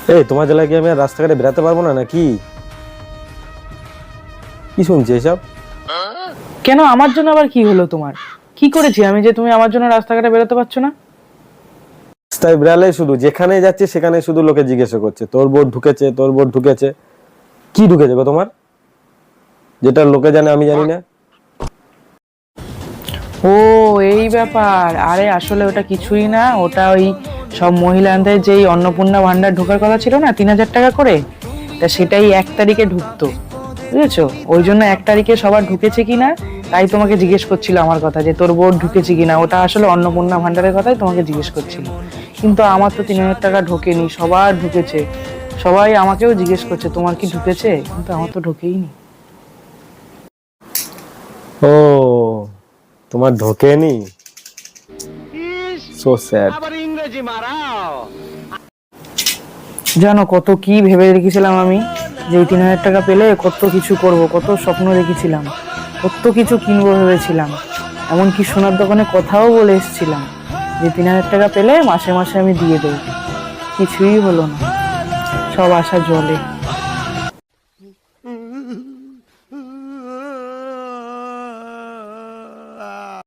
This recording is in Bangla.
এই তোমার জেলায় কি আমি আর রাস্তাঘাটে বেরাতে পারবো না নাকি? কি শুনছি এসব? কেন, আমার জন্য আবার কি হলো তোমার? কি করেছি আমি যে তুমি আমার জন্য রাস্তাঘাটে বেরোতে পারছো না? রাস্তায় বেরালে শুধু যেখানে যাচ্ছে সেখানে শুধু লোকে জিজ্ঞাসা করছে তোর বোর্ড ঢুকেছে, তোর বোর্ড ঢুকেছে। কি ঢুকেছে গো তোমার, যেটা লোকে জানে আমি জানি না? ও, এই ব্যাপার। আরে আসলে ওটা কিছুই না, ওটা ওই সব মহিলাদের যেই অন্নপূর্ণা ভান্ডার ঢোকার কথা ছিল না, 3,000 টাকা করে, তা সেটাই 1 তারিখে ঢুকতো, বুঝেছো? ওই জন্য 1 তারিখে সবার ঢুকেছে কিনা তাই তোমাকে জিজ্ঞেস করছিল আমার কথা, যে তোর বোর্ড ঢুকেছে কিনা। ওটা আসলে অন্নপূর্ণা ভান্ডারের কথাই তোমাকে জিজ্ঞেস করছিল। কিন্তু আমার তো 3,000 টাকা ঢোকেনি, সবার ঢুকেছে। সবাই আমাকেও জিজ্ঞেস করছে তোমার কি ঢুকেছে, কিন্তু আমার তো ঢোকেইনি। ও, তোমার ঢোকেনি? So sad. জানো কত কি ভেবে রেখেছিলাম আমি, যে এই 3,000 টাকা পেলে কত কিছু করব, কত স্বপ্ন দেখেছিলাম, কত কিছু কিনবো ভেবেছিলাম। এমনকি সোনার দোকানে কথাও বলে এসেছিলাম যে 3,000 টাকা পেলে মাসে মাসে আমি দিয়ে দেবো। কিছুই হলো না, সব আশা জলে।